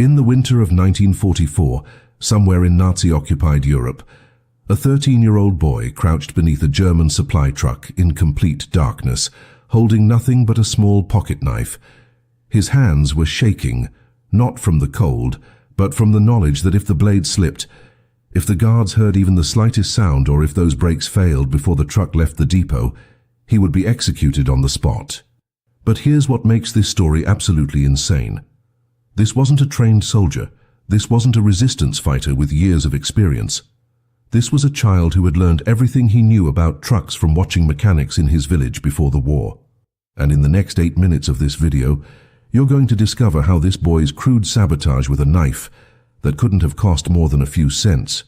In the winter of 1944, somewhere in Nazi-occupied Europe, a 13-year-old boy crouched beneath a German supply truck in complete darkness, holding nothing but a small pocket knife. His hands were shaking, not from the cold, but from the knowledge that if the blade slipped, if the guards heard even the slightest sound, or if those brakes failed before the truck left the depot, he would be executed on the spot. But here's what makes this story absolutely insane. This wasn't a trained soldier. This wasn't a resistance fighter with years of experience. This was a child who had learned everything he knew about trucks from watching mechanics in his village before the war. And in the next 8 minutes of this video, you're going to discover how this boy's crude sabotage with a knife that couldn't have cost more than a few cents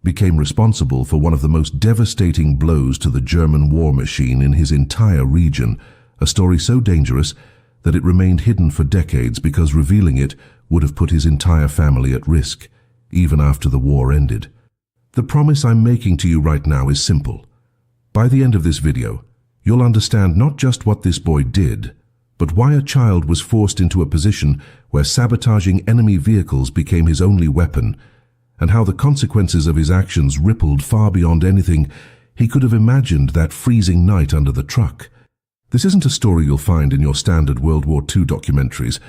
became responsible for one of the most devastating blows to the German war machine in his entire region, a story so dangerous that it remained hidden for decades because revealing it would have put his entire family at risk, even after the war ended. The promise I'm making to you right now is simple. By the end of this video, you'll understand not just what this boy did, but why a child was forced into a position where sabotaging enemy vehicles became his only weapon, and how the consequences of his actions rippled far beyond anything he could have imagined that freezing night under the truck. This isn't a story you'll find in your standard World War II documentaries,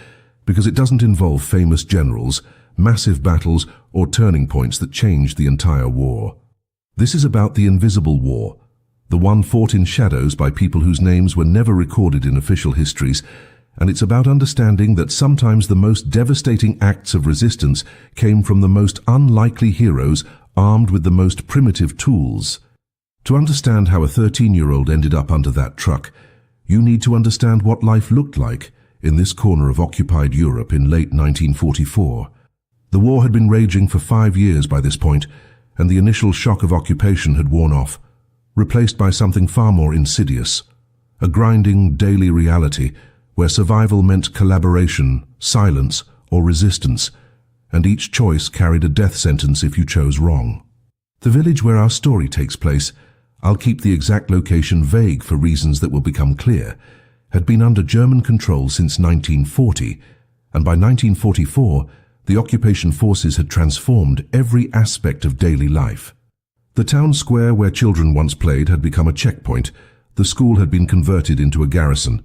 because it doesn't involve famous generals, massive battles, or turning points that changed the entire war. This is about the invisible war, the one fought in shadows by people whose names were never recorded in official histories, and it's about understanding that sometimes the most devastating acts of resistance came from the most unlikely heroes armed with the most primitive tools. To understand how a 13-year-old ended up under that truck, you need to understand what life looked like in this corner of occupied Europe in late 1944. The war had been raging for 5 years by this point, and the initial shock of occupation had worn off, replaced by something far more insidious, a grinding daily reality where survival meant collaboration, silence, or resistance, and each choice carried a death sentence if you chose wrong. The village where our story takes place, I'll keep the exact location vague for reasons that will become clear, had been under German control since 1940, and by 1944, the occupation forces had transformed every aspect of daily life. The town square where children once played had become a checkpoint, the school had been converted into a garrison,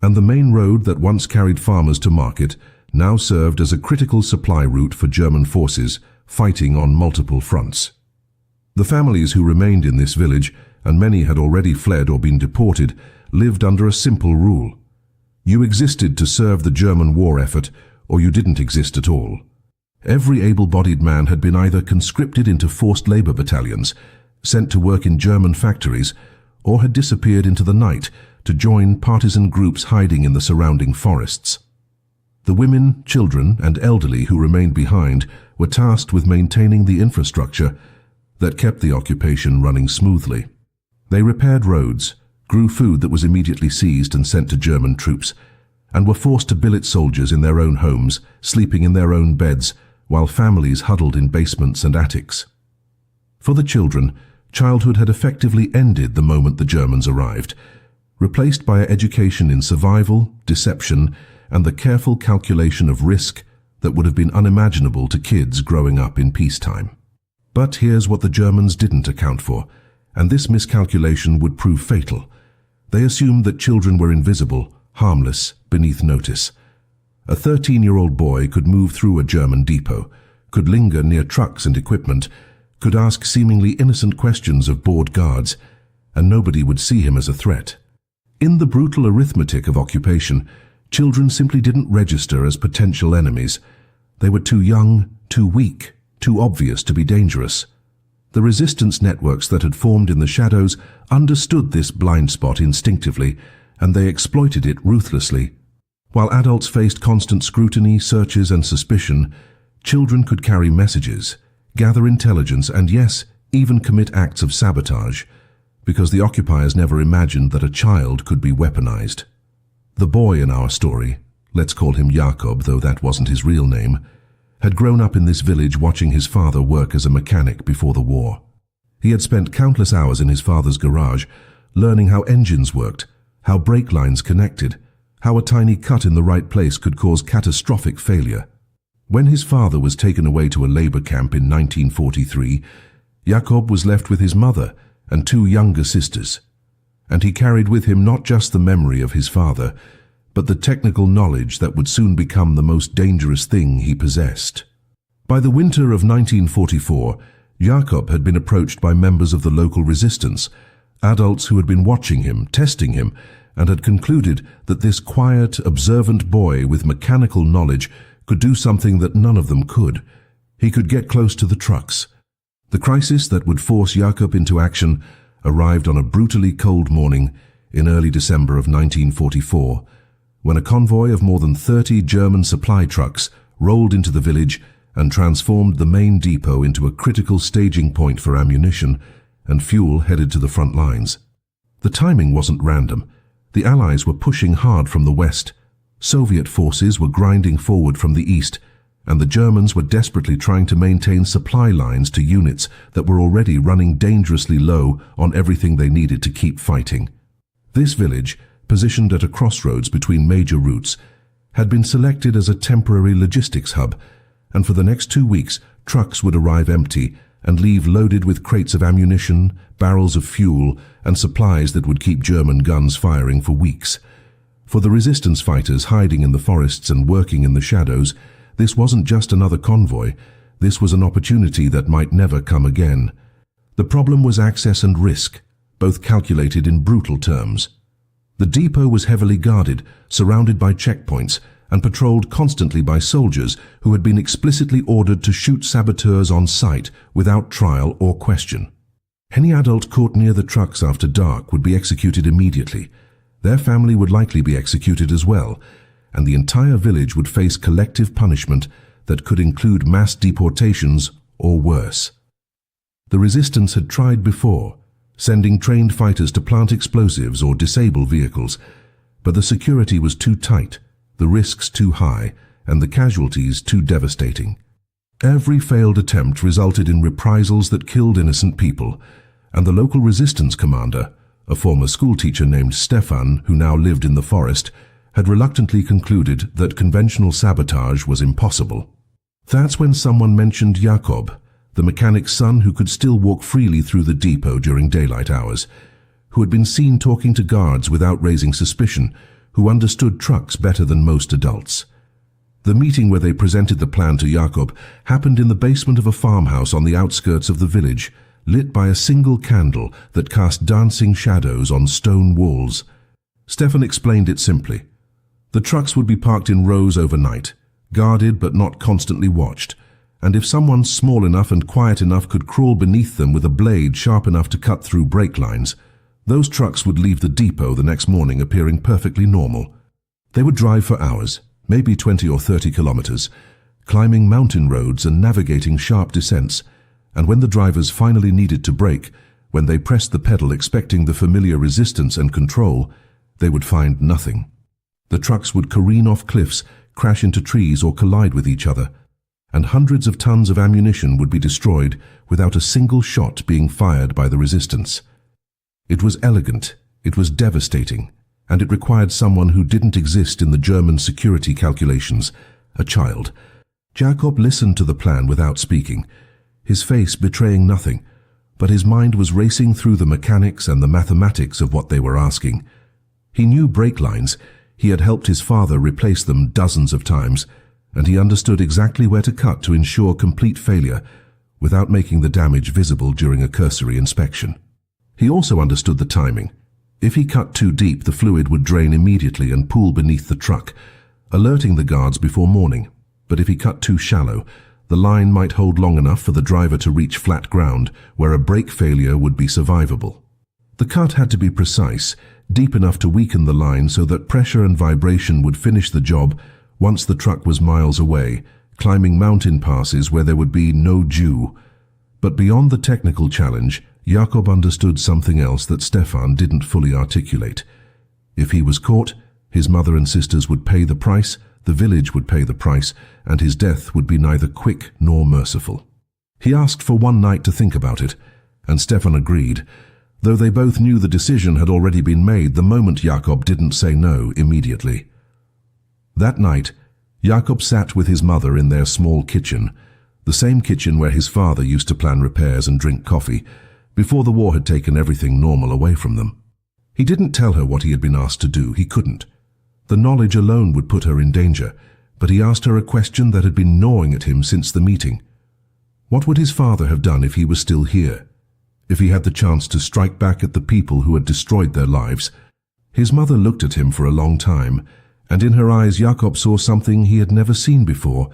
and the main road that once carried farmers to market now served as a critical supply route for German forces fighting on multiple fronts. The families who remained in this village, and many had already fled or been deported, lived under a simple rule. You existed to serve the German war effort, or you didn't exist at all. Every able-bodied man had been either conscripted into forced labor battalions, sent to work in German factories, or had disappeared into the night to join partisan groups hiding in the surrounding forests. The women, children, and elderly who remained behind were tasked with maintaining the infrastructure that kept the occupation running smoothly. They repaired roads, grew food that was immediately seized and sent to German troops, and were forced to billet soldiers in their own homes, sleeping in their own beds, while families huddled in basements and attics. For the children, childhood had effectively ended the moment the Germans arrived, replaced by education in survival, deception, and the careful calculation of risk that would have been unimaginable to kids growing up in peacetime. But here's what the Germans didn't account for, and this miscalculation would prove fatal. They assumed that children were invisible, harmless, beneath notice. A 13-year-old boy could move through a German depot, could linger near trucks and equipment, could ask seemingly innocent questions of bored guards, and nobody would see him as a threat. In the brutal arithmetic of occupation, children simply didn't register as potential enemies. They were too young, too weak, too obvious to be dangerous. The resistance networks that had formed in the shadows understood this blind spot instinctively, and they exploited it ruthlessly. While adults faced constant scrutiny, searches, and suspicion, children could carry messages, gather intelligence, and yes, even commit acts of sabotage, because the occupiers never imagined that a child could be weaponized. The boy in our story, let's call him Jakob, though that wasn't his real name, had grown up in this village watching his father work as a mechanic before the war. He had spent countless hours in his father's garage, learning how engines worked, how brake lines connected, how a tiny cut in the right place could cause catastrophic failure. When his father was taken away to a labor camp in 1943, Jakob was left with his mother and two younger sisters, and he carried with him not just the memory of his father, but the technical knowledge that would soon become the most dangerous thing he possessed. By the winter of 1944, Jakob had been approached by members of the local resistance, adults who had been watching him, testing him, and had concluded that this quiet, observant boy with mechanical knowledge could do something that none of them could. He could get close to the trucks. The crisis that would force Jakob into action arrived on a brutally cold morning in early December of 1944, when a convoy of more than 30 German supply trucks rolled into the village and transformed the main depot into a critical staging point for ammunition and fuel headed to the front lines. The timing wasn't random. The Allies were pushing hard from the west. Soviet forces were grinding forward from the east, and the Germans were desperately trying to maintain supply lines to units that were already running dangerously low on everything they needed to keep fighting. This village, positioned at a crossroads between major routes, had been selected as a temporary logistics hub, and for the next 2 weeks, trucks would arrive empty and leave loaded with crates of ammunition, barrels of fuel, and supplies that would keep German guns firing for weeks. For the resistance fighters hiding in the forests and working in the shadows, this wasn't just another convoy. This was an opportunity that might never come again. The problem was access and risk, both calculated in brutal terms. The depot was heavily guarded, surrounded by checkpoints, and patrolled constantly by soldiers who had been explicitly ordered to shoot saboteurs on sight without trial or question. Any adult caught near the trucks after dark would be executed immediately. Their family would likely be executed as well, and the entire village would face collective punishment that could include mass deportations or worse. The resistance had tried before, sending trained fighters to plant explosives or disable vehicles, but the security was too tight, the risks too high, and the casualties too devastating. Every failed attempt resulted in reprisals that killed innocent people, and the local resistance commander, a former schoolteacher named Stefan who now lived in the forest, had reluctantly concluded that conventional sabotage was impossible. That's when someone mentioned Jakob, the mechanic's son who could still walk freely through the depot during daylight hours, who had been seen talking to guards without raising suspicion, who understood trucks better than most adults. The meeting where they presented the plan to Jakob happened in the basement of a farmhouse on the outskirts of the village, lit by a single candle that cast dancing shadows on stone walls. Stefan explained it simply. The trucks would be parked in rows overnight, guarded but not constantly watched, and if someone small enough and quiet enough could crawl beneath them with a blade sharp enough to cut through brake lines, those trucks would leave the depot the next morning appearing perfectly normal. They would drive for hours, maybe 20 or 30 kilometers, climbing mountain roads and navigating sharp descents, and when the drivers finally needed to brake, when they pressed the pedal expecting the familiar resistance and control, they would find nothing. The trucks would careen off cliffs, crash into trees or collide with each other, and hundreds of tons of ammunition would be destroyed without a single shot being fired by the resistance. It was elegant, it was devastating, and it required someone who didn't exist in the German security calculations, a child. Jakob listened to the plan without speaking, his face betraying nothing, but his mind was racing through the mechanics and the mathematics of what they were asking. He knew brake lines. He had helped his father replace them dozens of times, and he understood exactly where to cut to ensure complete failure without making the damage visible during a cursory inspection. He also understood the timing. If he cut too deep, the fluid would drain immediately and pool beneath the truck, alerting the guards before morning. But if he cut too shallow, the line might hold long enough for the driver to reach flat ground, where a brake failure would be survivable. The cut had to be precise, deep enough to weaken the line so that pressure and vibration would finish the job once the truck was miles away, climbing mountain passes where there would be no dew. But beyond the technical challenge, Jakob understood something else that Stefan didn't fully articulate. If he was caught, his mother and sisters would pay the price, the village would pay the price, and his death would be neither quick nor merciful. He asked for one night to think about it, and Stefan agreed. Though they both knew the decision had already been made the moment Jakob didn't say no immediately. That night, Jakob sat with his mother in their small kitchen, the same kitchen where his father used to plan repairs and drink coffee, before the war had taken everything normal away from them. He didn't tell her what he had been asked to do. He couldn't. The knowledge alone would put her in danger, but he asked her a question that had been gnawing at him since the meeting. What would his father have done if he was still here? If he had the chance to strike back at the people who had destroyed their lives? His mother looked at him for a long time, and in her eyes Jakob saw something he had never seen before.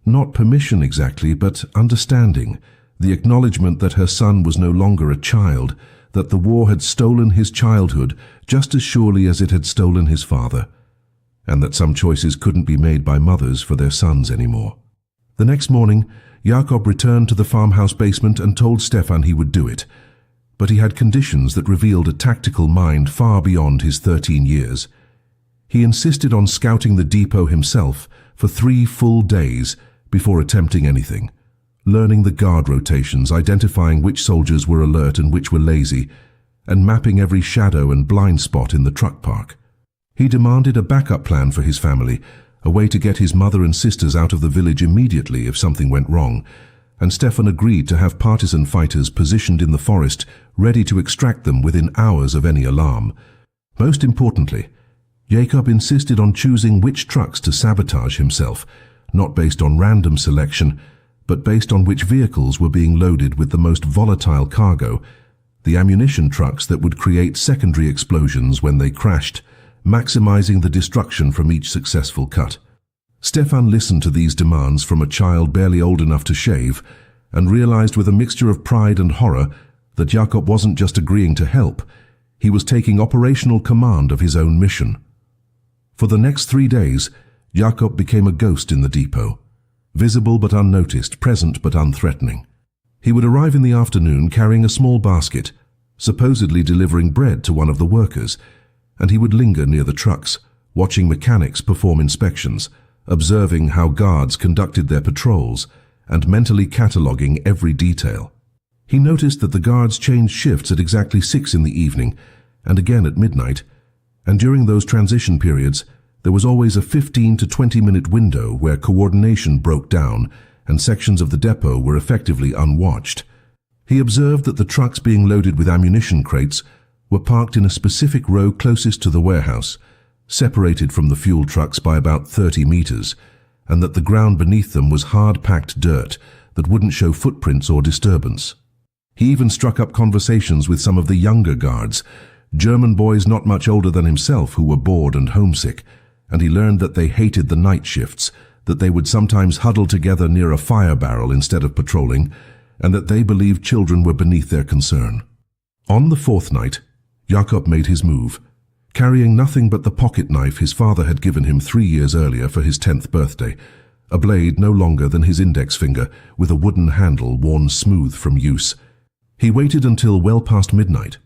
Not permission exactly, but understanding, the acknowledgement that her son was no longer a child, that the war had stolen his childhood just as surely as it had stolen his father, and that some choices couldn't be made by mothers for their sons anymore. The next morning, Jakob returned to the farmhouse basement and told Stefan he would do it, but he had conditions that revealed a tactical mind far beyond his 13 years. He insisted on scouting the depot himself for 3 full days before attempting anything, learning the guard rotations, identifying which soldiers were alert and which were lazy, and mapping every shadow and blind spot in the truck park. He demanded a backup plan for his family, a way to get his mother and sisters out of the village immediately if something went wrong, and Stefan agreed to have partisan fighters positioned in the forest, ready to extract them within hours of any alarm. Most importantly, Jakob insisted on choosing which trucks to sabotage himself, not based on random selection, but based on which vehicles were being loaded with the most volatile cargo, the ammunition trucks that would create secondary explosions when they crashed, maximizing the destruction from each successful cut. Stefan listened to these demands from a child barely old enough to shave, and realized with a mixture of pride and horror that Jakob wasn't just agreeing to help, he was taking operational command of his own mission. For the next 3 days, Jakob became a ghost in the depot, visible but unnoticed, present but unthreatening. He would arrive in the afternoon carrying a small basket, supposedly delivering bread to one of the workers, and he would linger near the trucks, watching mechanics perform inspections, observing how guards conducted their patrols, and mentally cataloguing every detail. He noticed that the guards changed shifts at exactly 6 in the evening, and again at midnight, and during those transition periods, there was always a 15 to 20-minute window where coordination broke down and sections of the depot were effectively unwatched. He observed that the trucks being loaded with ammunition crates were parked in a specific row closest to the warehouse, separated from the fuel trucks by about 30 meters, and that the ground beneath them was hard-packed dirt that wouldn't show footprints or disturbance. He even struck up conversations with some of the younger guards, German boys not much older than himself who were bored and homesick, and he learned that they hated the night shifts, that they would sometimes huddle together near a fire barrel instead of patrolling, and that they believed children were beneath their concern. On the 4th night, Jakob made his move, carrying nothing but the pocket knife his father had given him 3 years earlier for his 10th birthday, a blade no longer than his index finger, with a wooden handle worn smooth from use. He waited until well past midnight,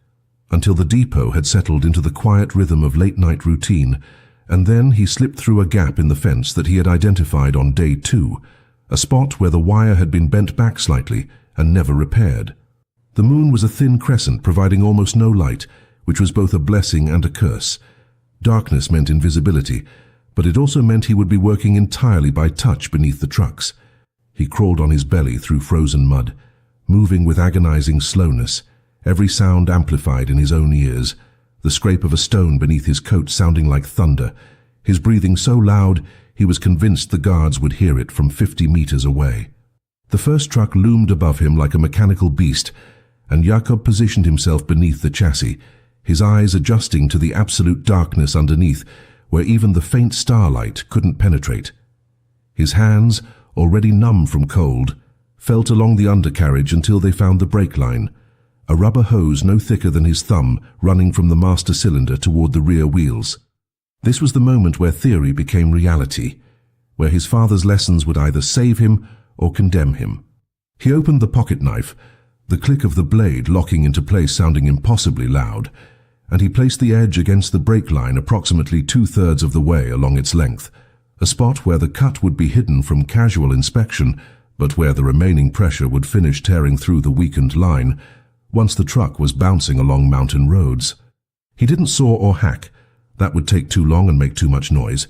until the depot had settled into the quiet rhythm of late-night routine, and then he slipped through a gap in the fence that he had identified on day 2, a spot where the wire had been bent back slightly and never repaired. The moon was a thin crescent providing almost no light, which was both a blessing and a curse. Darkness meant invisibility, but it also meant he would be working entirely by touch beneath the trucks. He crawled on his belly through frozen mud, moving with agonizing slowness, every sound amplified in his own ears, the scrape of a stone beneath his coat sounding like thunder, his breathing so loud he was convinced the guards would hear it from 50 meters away. The first truck loomed above him like a mechanical beast, and Jakob positioned himself beneath the chassis, his eyes adjusting to the absolute darkness underneath, where even the faint starlight couldn't penetrate. His hands, already numb from cold, felt along the undercarriage until they found the brake line, a rubber hose no thicker than his thumb running from the master cylinder toward the rear wheels. This was the moment where theory became reality, where his father's lessons would either save him or condemn him. He opened the pocket knife, the click of the blade locking into place sounding impossibly loud, and he placed the edge against the brake line approximately 2/3 of the way along its length, a spot where the cut would be hidden from casual inspection, but where the remaining pressure would finish tearing through the weakened line once the truck was bouncing along mountain roads. He didn't saw or hack. That would take too long and make too much noise.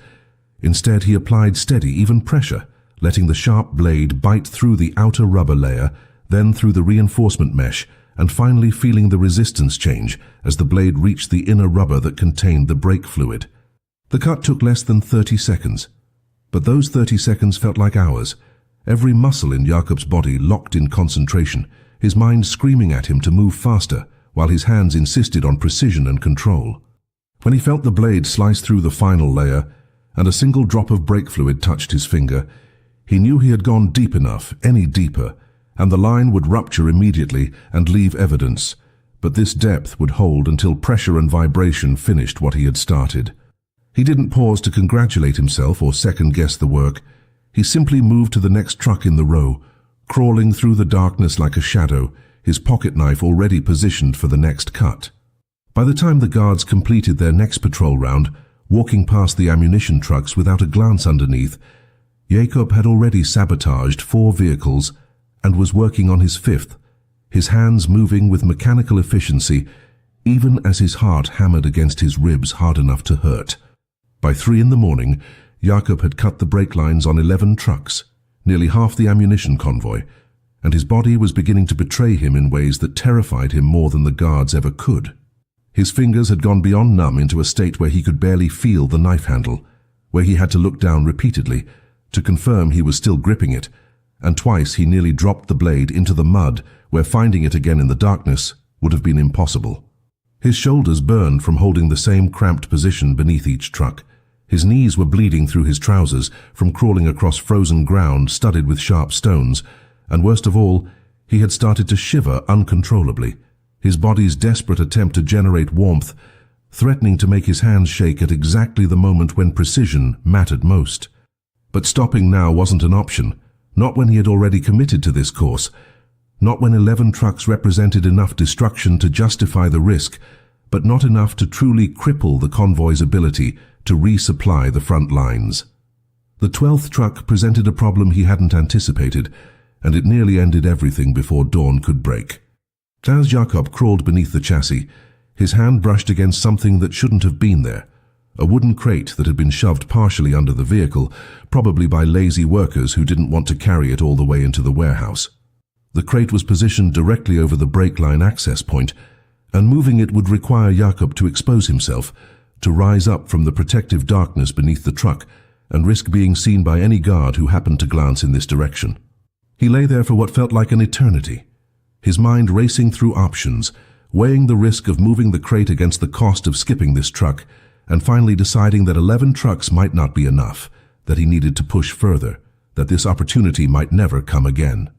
Instead, he applied steady, even pressure, letting the sharp blade bite through the outer rubber layer, then through the reinforcement mesh, and finally feeling the resistance change as the blade reached the inner rubber that contained the brake fluid. The cut took less than 30 seconds, but those 30 seconds felt like hours. Every muscle in Jakob's body locked in concentration, his mind screaming at him to move faster, while his hands insisted on precision and control. When he felt the blade slice through the final layer, and a single drop of brake fluid touched his finger, he knew he had gone deep enough, any deeper, and the line would rupture immediately and leave evidence. But this depth would hold until pressure and vibration finished what he had started. He didn't pause to congratulate himself or second-guess the work. He simply moved to the next truck in the row, crawling through the darkness like a shadow, his pocket knife already positioned for the next cut. By the time the guards completed their next patrol round, walking past the ammunition trucks without a glance underneath, Jakob had already sabotaged 4 vehicles and was working on his 5th, his hands moving with mechanical efficiency, even as his heart hammered against his ribs hard enough to hurt. By 3 in the morning, Jakob had cut the brake lines on 11 trucks, nearly half the ammunition convoy, and his body was beginning to betray him in ways that terrified him more than the guards ever could. His fingers had gone beyond numb into a state where he could barely feel the knife handle, where he had to look down repeatedly to confirm he was still gripping it, and twice he nearly dropped the blade into the mud, where finding it again in the darkness would have been impossible. His shoulders burned from holding the same cramped position beneath each truck. His knees were bleeding through his trousers from crawling across frozen ground studded with sharp stones, and worst of all, he had started to shiver uncontrollably, his body's desperate attempt to generate warmth, threatening to make his hands shake at exactly the moment when precision mattered most. But stopping now wasn't an option. Not when he had already committed to this course, not when 11 trucks represented enough destruction to justify the risk, but not enough to truly cripple the convoy's ability to resupply the front lines. The 12th truck presented a problem he hadn't anticipated, and it nearly ended everything before dawn could break. As Jakob crawled beneath the chassis, his hand brushed against something that shouldn't have been there, a wooden crate that had been shoved partially under the vehicle, probably by lazy workers who didn't want to carry it all the way into the warehouse. The crate was positioned directly over the brake line access point, and moving it would require Jakob to expose himself, to rise up from the protective darkness beneath the truck, and risk being seen by any guard who happened to glance in this direction. He lay there for what felt like an eternity, his mind racing through options, weighing the risk of moving the crate against the cost of skipping this truck, and finally deciding that 11 trucks might not be enough, that he needed to push further, that this opportunity might never come again.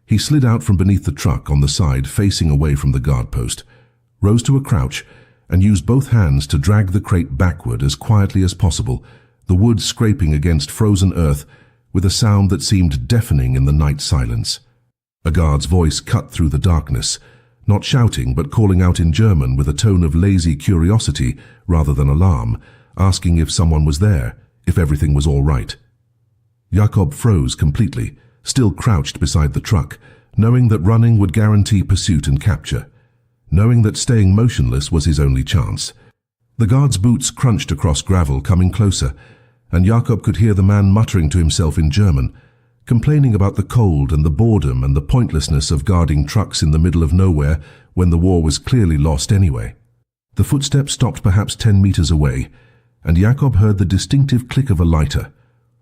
He slid out from beneath the truck on the side facing away from the guard post, rose to a crouch, and used both hands to drag the crate backward as quietly as possible, the wood scraping against frozen earth with a sound that seemed deafening in the night silence. A guard's voice cut through the darkness, not shouting but calling out in German with a tone of lazy curiosity rather than alarm, asking if someone was there, if everything was all right. Jakob froze completely, still crouched beside the truck, knowing that running would guarantee pursuit and capture, knowing that staying motionless was his only chance. The guard's boots crunched across gravel, coming closer, and Jakob could hear the man muttering to himself in German, complaining about the cold and the boredom and the pointlessness of guarding trucks in the middle of nowhere when the war was clearly lost anyway. The footsteps stopped perhaps 10 meters away, and Jakob heard the distinctive click of a lighter,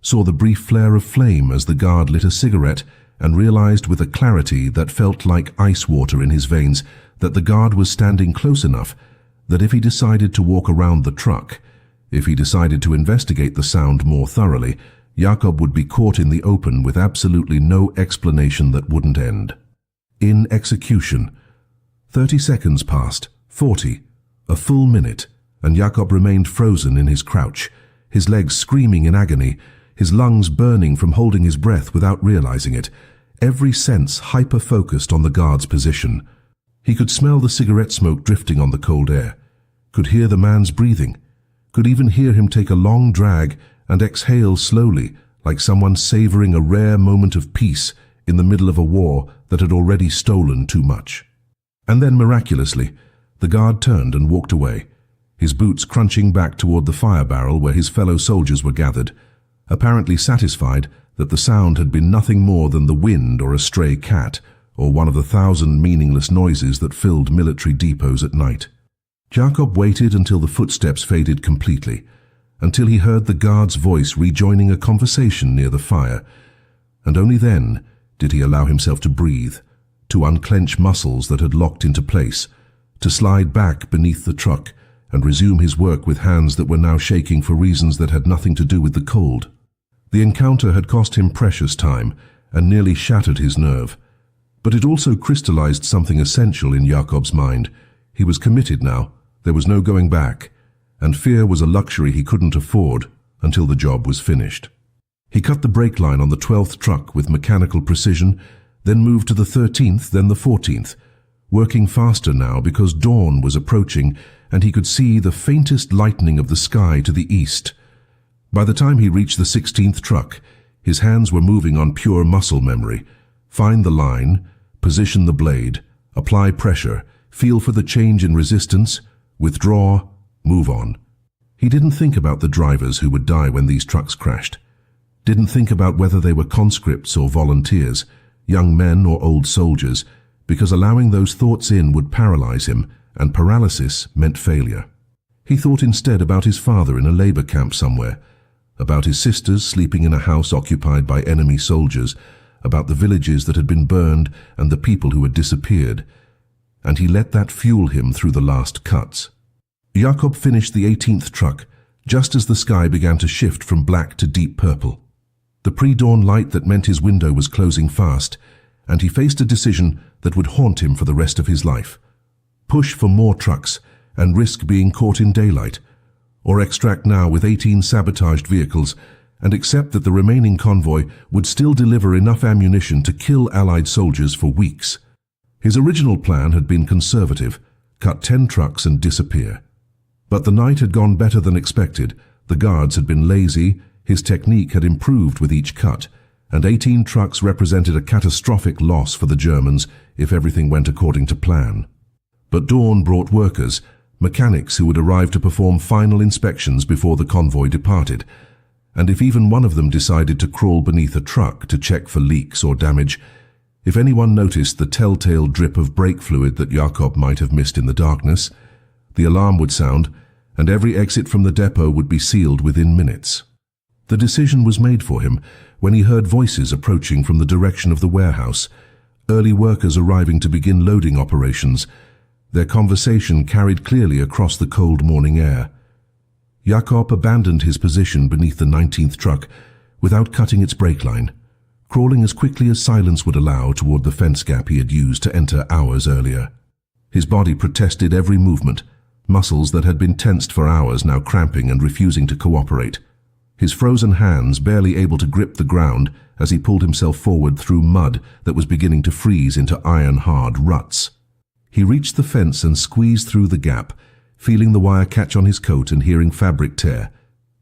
saw the brief flare of flame as the guard lit a cigarette, and realized with a clarity that felt like ice water in his veins that the guard was standing close enough that if he decided to walk around the truck, if he decided to investigate the sound more thoroughly, Jakob would be caught in the open with absolutely no explanation that wouldn't end. In execution. 30 seconds passed, 40, a full minute, and Jakob remained frozen in his crouch, his legs screaming in agony, his lungs burning from holding his breath without realizing it, every sense hyper-focused on the guard's position. He could smell the cigarette smoke drifting on the cold air, could hear the man's breathing, could even hear him take a long drag and exhale slowly, like someone savoring a rare moment of peace in the middle of a war that had already stolen too much. And then, miraculously, the guard turned and walked away, his boots crunching back toward the fire barrel where his fellow soldiers were gathered, apparently satisfied that the sound had been nothing more than the wind or a stray cat, or one of the 1,000 meaningless noises that filled military depots at night. Jakob waited until the footsteps faded completely, until he heard the guard's voice rejoining a conversation near the fire, and only then did he allow himself to breathe, to unclench muscles that had locked into place, to slide back beneath the truck and resume his work with hands that were now shaking for reasons that had nothing to do with the cold. The encounter had cost him precious time and nearly shattered his nerve, but it also crystallized something essential in Jakob's mind. He was committed now. There was no going back, and fear was a luxury he couldn't afford until the job was finished. He cut the brake line on the 12th truck with mechanical precision, then moved to the 13th, then the 14th, working faster now because dawn was approaching and he could see the faintest lightening of the sky to the east. By the time he reached the 16th truck, his hands were moving on pure muscle memory. Find the line, position the blade, apply pressure, feel for the change in resistance, withdraw, move on. He didn't think about the drivers who would die when these trucks crashed. Didn't think about whether they were conscripts or volunteers, young men or old soldiers, because allowing those thoughts in would paralyze him, and paralysis meant failure. He thought instead about his father in a labor camp somewhere, about his sisters sleeping in a house occupied by enemy soldiers, about the villages that had been burned and the people who had disappeared, and he let that fuel him through the last cuts. Jakob finished the 18th truck just as the sky began to shift from black to deep purple. The pre-dawn light that meant his window was closing fast, and he faced a decision that would haunt him for the rest of his life. Push for more trucks and risk being caught in daylight, or extract now with 18 sabotaged vehicles and accept that the remaining convoy would still deliver enough ammunition to kill Allied soldiers for weeks. His original plan had been conservative, cut 10 trucks and disappear. But the night had gone better than expected. The guards had been lazy, his technique had improved with each cut, and 18 trucks represented a catastrophic loss for the Germans if everything went according to plan. But dawn brought workers, mechanics who would arrive to perform final inspections before the convoy departed, and if even one of them decided to crawl beneath a truck to check for leaks or damage, if anyone noticed the telltale drip of brake fluid that Jakob might have missed in the darkness, the alarm would sound, and every exit from the depot would be sealed within minutes. The decision was made for him when he heard voices approaching from the direction of the warehouse, early workers arriving to begin loading operations. Their conversation carried clearly across the cold morning air. Jakob abandoned his position beneath the 19th truck without cutting its brake line, crawling as quickly as silence would allow toward the fence gap he had used to enter hours earlier. His body protested every movement, muscles that had been tensed for hours now cramping and refusing to cooperate. His frozen hands barely able to grip the ground as he pulled himself forward through mud that was beginning to freeze into iron-hard ruts. He reached the fence and squeezed through the gap, feeling the wire catch on his coat and hearing fabric tear.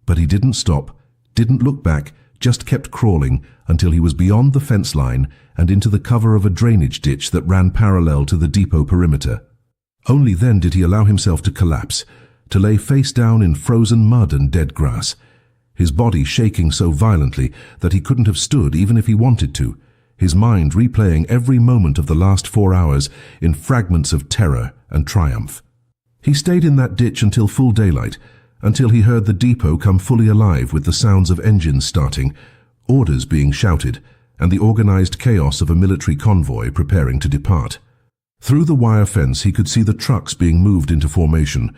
But he didn't stop, didn't look back, just kept crawling until he was beyond the fence line and into the cover of a drainage ditch that ran parallel to the depot perimeter. Only then did he allow himself to collapse, to lay face down in frozen mud and dead grass, his body shaking so violently that he couldn't have stood even if he wanted to, his mind replaying every moment of the last 4 hours in fragments of terror and triumph. He stayed in that ditch until full daylight, until he heard the depot come fully alive with the sounds of engines starting, orders being shouted, and the organized chaos of a military convoy preparing to depart. Through the wire fence he could see the trucks being moved into formation,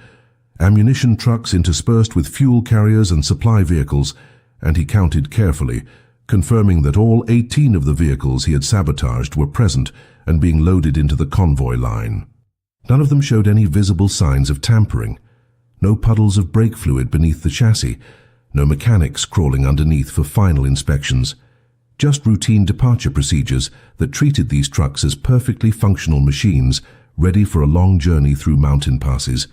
ammunition trucks interspersed with fuel carriers and supply vehicles, and he counted carefully, confirming that all 18 of the vehicles he had sabotaged were present and being loaded into the convoy line. None of them showed any visible signs of tampering. No puddles of brake fluid beneath the chassis, no mechanics crawling underneath for final inspections. Just routine departure procedures that treated these trucks as perfectly functional machines ready for a long journey through mountain passes,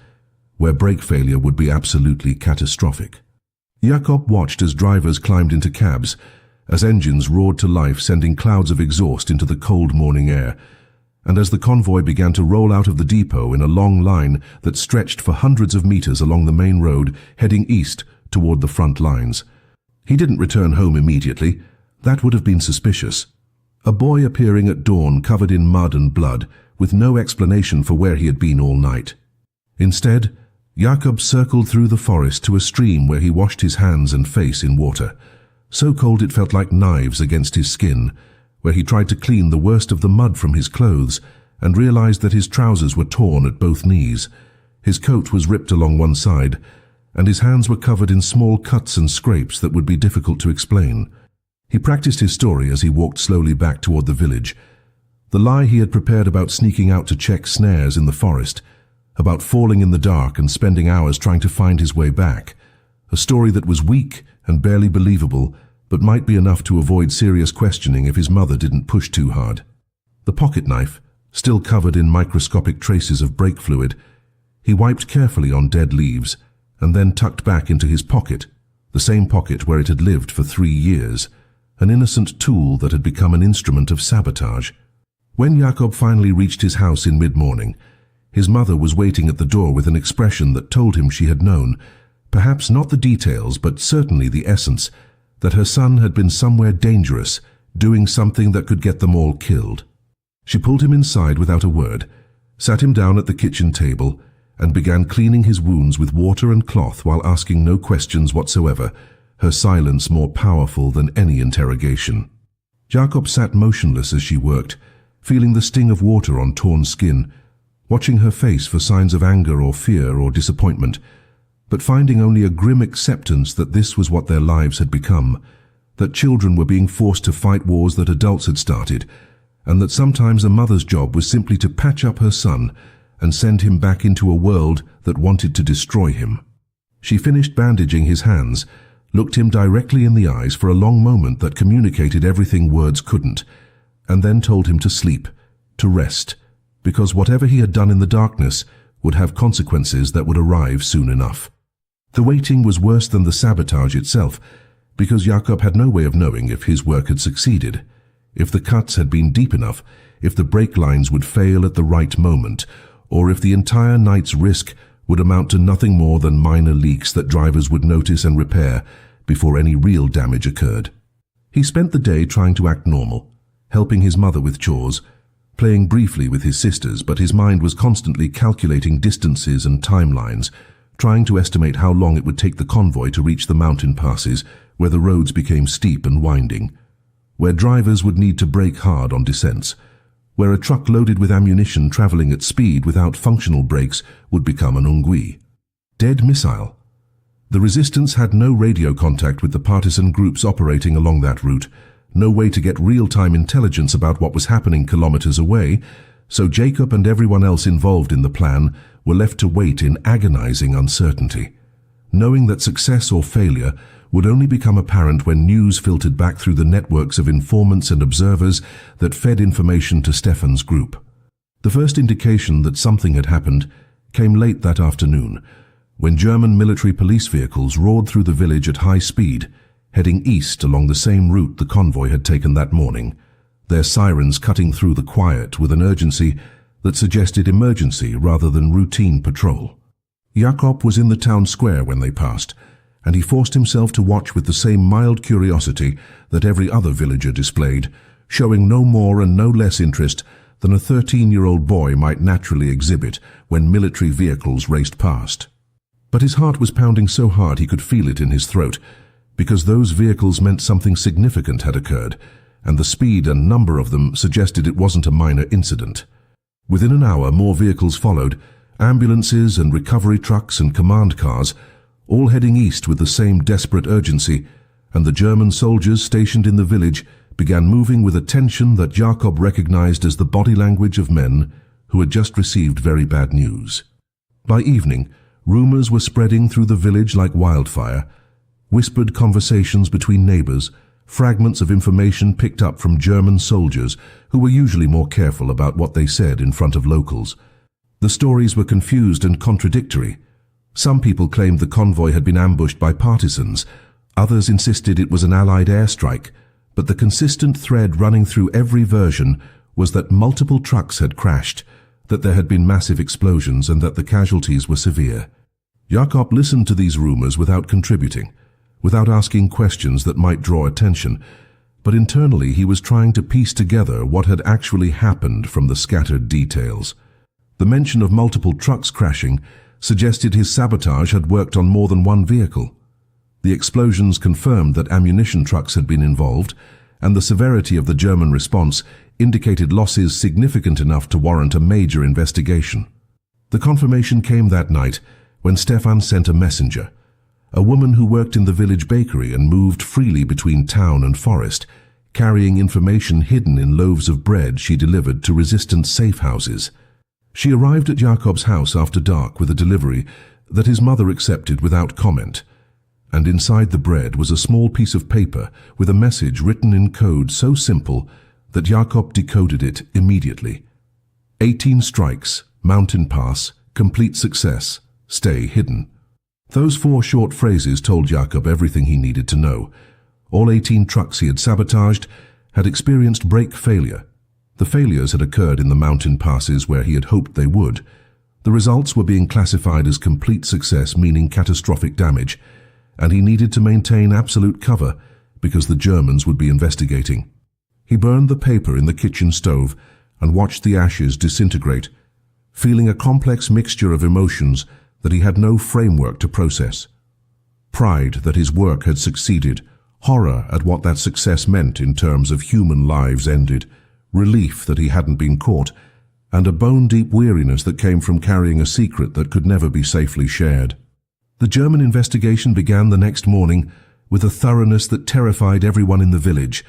where brake failure would be absolutely catastrophic. Jakob watched as drivers climbed into cabs, as engines roared to life sending clouds of exhaust into the cold morning air, and as the convoy began to roll out of the depot in a long line that stretched for hundreds of meters along the main road heading east toward the front lines. He didn't return home immediately. That would have been suspicious. A boy appearing at dawn covered in mud and blood, with no explanation for where he had been all night. Instead, Jakob circled through the forest to a stream where he washed his hands and face in water, so cold it felt like knives against his skin, where he tried to clean the worst of the mud from his clothes and realized that his trousers were torn at both knees. His coat was ripped along one side, and his hands were covered in small cuts and scrapes that would be difficult to explain. He practiced his story as he walked slowly back toward the village. The lie he had prepared about sneaking out to check snares in the forest, about falling in the dark and spending hours trying to find his way back. A story that was weak and barely believable, but might be enough to avoid serious questioning if his mother didn't push too hard. The pocket knife, still covered in microscopic traces of brake fluid, he wiped carefully on dead leaves and then tucked back into his pocket, the same pocket where it had lived for 3 years, an innocent tool that had become an instrument of sabotage. When Jakob finally reached his house in mid-morning, his mother was waiting at the door with an expression that told him she had known, perhaps not the details but certainly the essence, that her son had been somewhere dangerous, doing something that could get them all killed. She pulled him inside without a word, sat him down at the kitchen table, and began cleaning his wounds with water and cloth while asking no questions whatsoever, her silence more powerful than any interrogation. Jakob sat motionless as she worked, feeling the sting of water on torn skin, watching her face for signs of anger or fear or disappointment, but finding only a grim acceptance that this was what their lives had become, that children were being forced to fight wars that adults had started, and that sometimes a mother's job was simply to patch up her son and send him back into a world that wanted to destroy him. She finished bandaging his hands, looked him directly in the eyes for a long moment that communicated everything words couldn't, and then told him to sleep, to rest, because whatever he had done in the darkness would have consequences that would arrive soon enough. The waiting was worse than the sabotage itself, because Jakob had no way of knowing if his work had succeeded, if the cuts had been deep enough, if the brake lines would fail at the right moment, or if the entire night's risk would amount to nothing more than minor leaks that drivers would notice and repair before any real damage occurred. He spent the day trying to act normal, helping his mother with chores, playing briefly with his sisters, but his mind was constantly calculating distances and timelines, trying to estimate how long it would take the convoy to reach the mountain passes where the roads became steep and winding, where drivers would need to brake hard on descents, where a truck loaded with ammunition traveling at speed without functional brakes would become an ennui. Dead missile. The resistance had no radio contact with the partisan groups operating along that route, no way to get real-time intelligence about what was happening kilometers away, so Jacob and everyone else involved in the plan were left to wait in agonizing uncertainty, knowing that success or failure would only become apparent when news filtered back through the networks of informants and observers that fed information to Stefan's group. The first indication that something had happened came late that afternoon, when German military police vehicles roared through the village at high speed, heading east along the same route the convoy had taken that morning, their sirens cutting through the quiet with an urgency that suggested emergency rather than routine patrol. Jakob was in the town square when they passed, and he forced himself to watch with the same mild curiosity that every other villager displayed, showing no more and no less interest than a 13-year-old boy might naturally exhibit when military vehicles raced past. But his heart was pounding so hard he could feel it in his throat, because those vehicles meant something significant had occurred, and the speed and number of them suggested it wasn't a minor incident. Within an hour, more vehicles followed, ambulances and recovery trucks and command cars, all heading east with the same desperate urgency, and the German soldiers stationed in the village began moving with a tension that Jakob recognized as the body language of men who had just received very bad news. By evening, rumors were spreading through the village like wildfire, whispered conversations between neighbors, fragments of information picked up from German soldiers who were usually more careful about what they said in front of locals. The stories were confused and contradictory. Some people claimed the convoy had been ambushed by partisans, others insisted it was an Allied airstrike, but the consistent thread running through every version was that multiple trucks had crashed, that there had been massive explosions and that the casualties were severe. Jakob listened to these rumors without contributing, without asking questions that might draw attention, but internally he was trying to piece together what had actually happened from the scattered details. The mention of multiple trucks crashing suggested his sabotage had worked on more than one vehicle. The explosions confirmed that ammunition trucks had been involved, and the severity of the German response indicated losses significant enough to warrant a major investigation. The confirmation came that night when Stefan sent a messenger, a woman who worked in the village bakery and moved freely between town and forest, carrying information hidden in loaves of bread she delivered to resistant safe houses. She arrived at Jakob's house after dark with a delivery that his mother accepted without comment, and inside the bread was a small piece of paper with a message written in code so simple that Jakob decoded it immediately. 18 strikes, mountain pass, complete success, stay hidden. Those 4 short phrases told Jakob everything he needed to know. All 18 trucks he had sabotaged had experienced brake failure. The failures had occurred in the mountain passes where he had hoped they would. The results were being classified as complete success, meaning catastrophic damage, and he needed to maintain absolute cover because the Germans would be investigating. He burned the paper in the kitchen stove and watched the ashes disintegrate, feeling a complex mixture of emotions that he had no framework to process. Pride that his work had succeeded, horror at what that success meant in terms of human lives ended, relief that he hadn't been caught, and a bone-deep weariness that came from carrying a secret that could never be safely shared. The German investigation began the next morning with a thoroughness that terrified everyone in the village,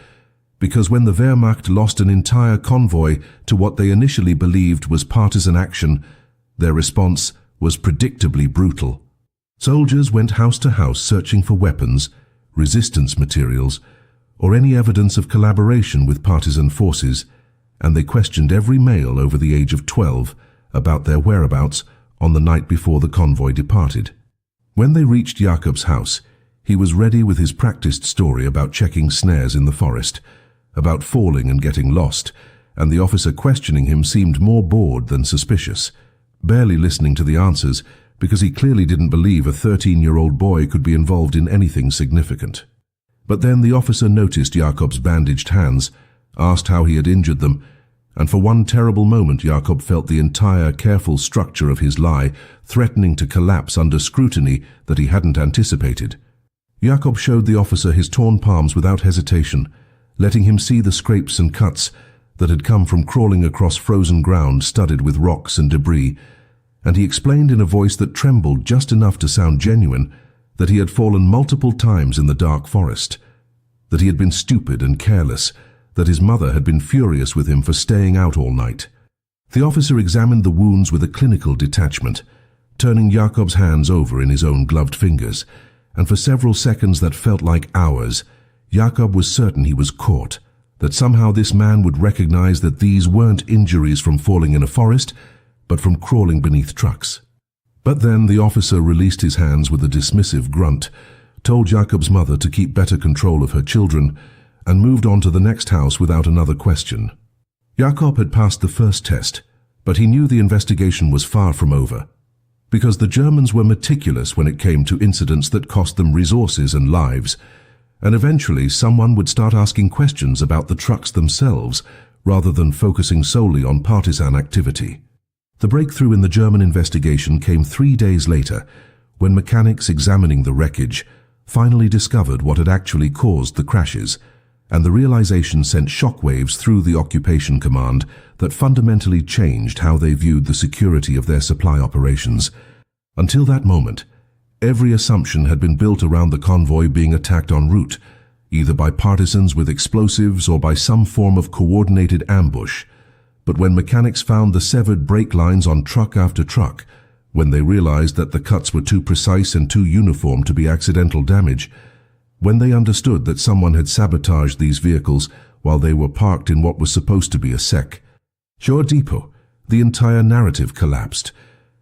because when the Wehrmacht lost an entire convoy to what they initially believed was partisan action, their response was predictably brutal. Soldiers went house to house searching for weapons, resistance materials, or any evidence of collaboration with partisan forces, and they questioned every male over the age of 12 about their whereabouts on the night before the convoy departed. When they reached Jakob's house, he was ready with his practiced story about checking snares in the forest, about falling and getting lost, and the officer questioning him seemed more bored than suspicious, barely listening to the answers because he clearly didn't believe a 13-year-old boy could be involved in anything significant. But then the officer noticed Jakob's bandaged hands, asked how he had injured them, and for one terrible moment Jakob felt the entire careful structure of his lie threatening to collapse under scrutiny that he hadn't anticipated. Jakob showed the officer his torn palms without hesitation, letting him see the scrapes and cuts that had come from crawling across frozen ground studded with rocks and debris, and he explained in a voice that trembled just enough to sound genuine that he had fallen multiple times in the dark forest, that he had been stupid and careless, that his mother had been furious with him for staying out all night. The officer examined the wounds with a clinical detachment, turning Jakob's hands over in his own gloved fingers, and for several seconds that felt like hours, Jakob was certain he was caught, that somehow this man would recognize that these weren't injuries from falling in a forest, but from crawling beneath trucks. But then the officer released his hands with a dismissive grunt, told Jakob's mother to keep better control of her children, and moved on to the next house without another question. Jakob had passed the first test, but he knew the investigation was far from over, because the Germans were meticulous when it came to incidents that cost them resources and lives, and eventually someone would start asking questions about the trucks themselves rather than focusing solely on partisan activity. The breakthrough in the German investigation came 3 days later, when mechanics examining the wreckage finally discovered what had actually caused the crashes, and the realization sent shockwaves through the occupation command that fundamentally changed how they viewed the security of their supply operations. Until that moment, every assumption had been built around the convoy being attacked en route, either by partisans with explosives or by some form of coordinated ambush. But when mechanics found the severed brake lines on truck after truck, when they realized that the cuts were too precise and too uniform to be accidental damage, when they understood that someone had sabotaged these vehicles while they were parked in what was supposed to be a secure depot, the entire narrative collapsed.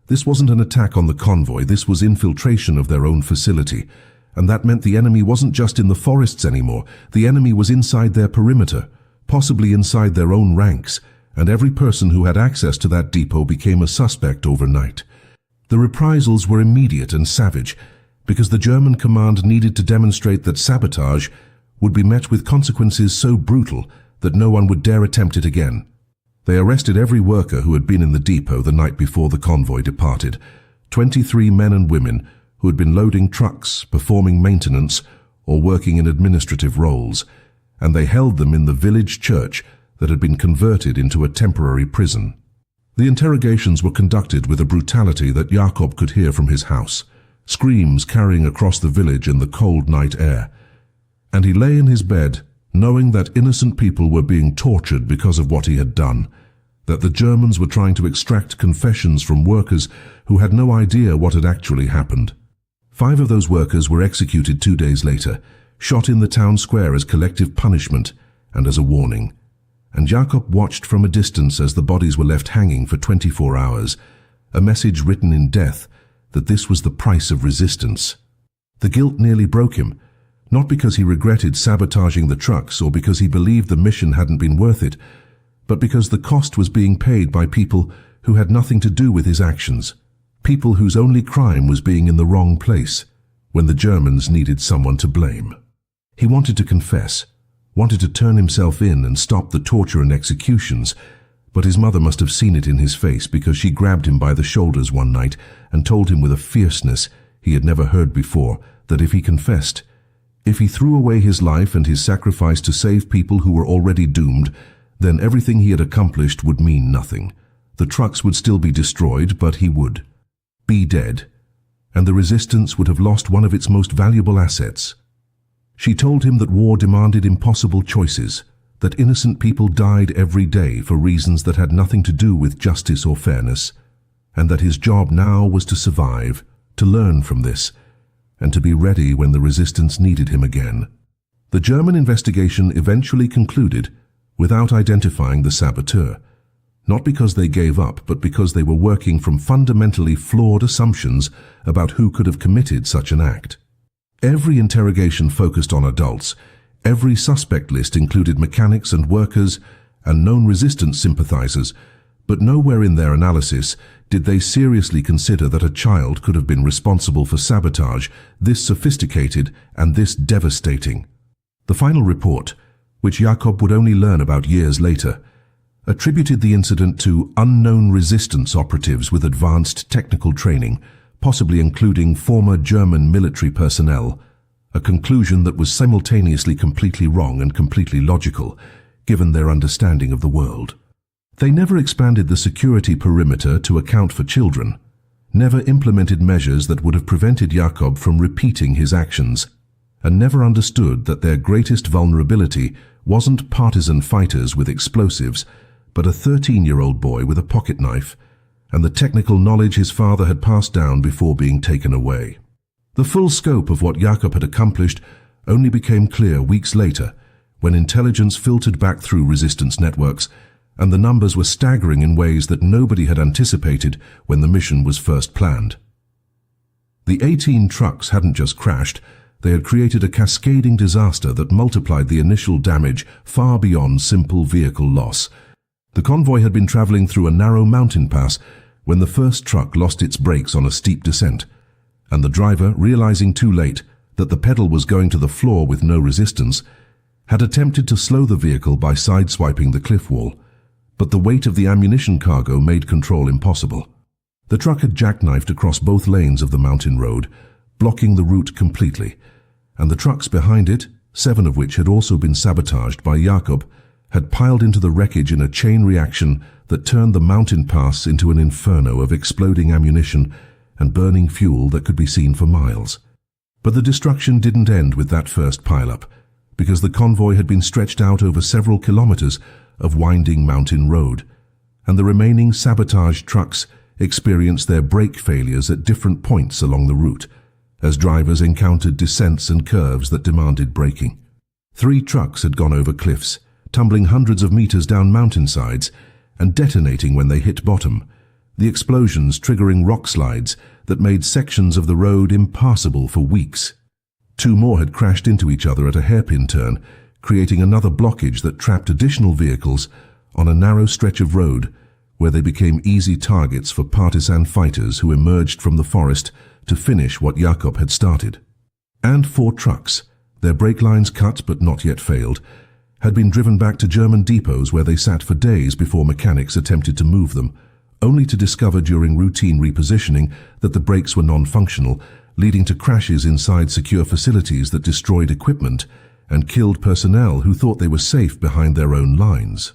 This wasn't an attack on the convoy, this was infiltration of their own facility, and that meant the enemy wasn't just in the forests anymore, the enemy was inside their perimeter, possibly inside their own ranks, and every person who had access to that depot became a suspect overnight. The reprisals were immediate and savage, because the German command needed to demonstrate that sabotage would be met with consequences so brutal that no one would dare attempt it again. They arrested every worker who had been in the depot the night before the convoy departed, 23 men and women who had been loading trucks, performing maintenance, or working in administrative roles, and they held them in the village church that had been converted into a temporary prison. The interrogations were conducted with a brutality that Jakob could hear from his house, screams carrying across the village in the cold night air. And he lay in his bed, knowing that innocent people were being tortured because of what he had done, that the Germans were trying to extract confessions from workers who had no idea what had actually happened. 5 of those workers were executed 2 days later, shot in the town square as collective punishment and as a warning. And Jakob watched from a distance as the bodies were left hanging for 24 hours, a message written in death that this was the price of resistance. The guilt nearly broke him, not because he regretted sabotaging the trucks or because he believed the mission hadn't been worth it, but because the cost was being paid by people who had nothing to do with his actions, people whose only crime was being in the wrong place when the Germans needed someone to blame. He wanted to confess, wanted to turn himself in and stop the torture and executions, but his mother must have seen it in his face because she grabbed him by the shoulders one night and told him with a fierceness he had never heard before that if he confessed, if he threw away his life and his sacrifice to save people who were already doomed, then everything he had accomplished would mean nothing. The trucks would still be destroyed, but he would be dead, and the resistance would have lost one of its most valuable assets. She told him that war demanded impossible choices, that innocent people died every day for reasons that had nothing to do with justice or fairness, and that his job now was to survive, to learn from this, and to be ready when the resistance needed him again. The German investigation eventually concluded without identifying the saboteur, not because they gave up, but because they were working from fundamentally flawed assumptions about who could have committed such an act. Every interrogation focused on adults. Every suspect list included mechanics and workers and known resistance sympathizers, but nowhere in their analysis did they seriously consider that a child could have been responsible for sabotage this sophisticated and this devastating. The final report, which Jakob would only learn about years later, attributed the incident to unknown resistance operatives with advanced technical training, possibly including former German military personnel, a conclusion that was simultaneously completely wrong and completely logical, given their understanding of the world. They never expanded the security perimeter to account for children, never implemented measures that would have prevented Jakob from repeating his actions, and never understood that their greatest vulnerability wasn't partisan fighters with explosives, but a 13-year-old boy with a pocket knife, and the technical knowledge his father had passed down before being taken away. The full scope of what Jakob had accomplished only became clear weeks later, when intelligence filtered back through resistance networks, and the numbers were staggering in ways that nobody had anticipated when the mission was first planned. The 18 trucks hadn't just crashed, they had created a cascading disaster that multiplied the initial damage far beyond simple vehicle loss. The convoy had been traveling through a narrow mountain pass when the first truck lost its brakes on a steep descent, and the driver, realizing too late that the pedal was going to the floor with no resistance, had attempted to slow the vehicle by sideswiping the cliff wall, but the weight of the ammunition cargo made control impossible. The truck had jackknifed across both lanes of the mountain road, blocking the route completely, and the trucks behind it, 7 of which had also been sabotaged by Jakob, had piled into the wreckage in a chain reaction that turned the mountain pass into an inferno of exploding ammunition and burning fuel that could be seen for miles. But the destruction didn't end with that first pileup, because the convoy had been stretched out over several kilometers of winding mountain road, and the remaining sabotaged trucks experienced their brake failures at different points along the route, as drivers encountered descents and curves that demanded braking. 3 trucks had gone over cliffs, tumbling hundreds of meters down mountainsides and detonating when they hit bottom, the explosions triggering rock slides that made sections of the road impassable for weeks. 2 more had crashed into each other at a hairpin turn, creating another blockage that trapped additional vehicles on a narrow stretch of road where they became easy targets for partisan fighters who emerged from the forest to finish what Jakob had started. And 4 trucks, their brake lines cut but not yet failed, had been driven back to German depots where they sat for days before mechanics attempted to move them, only to discover during routine repositioning that the brakes were non-functional, leading to crashes inside secure facilities that destroyed equipment and killed personnel who thought they were safe behind their own lines.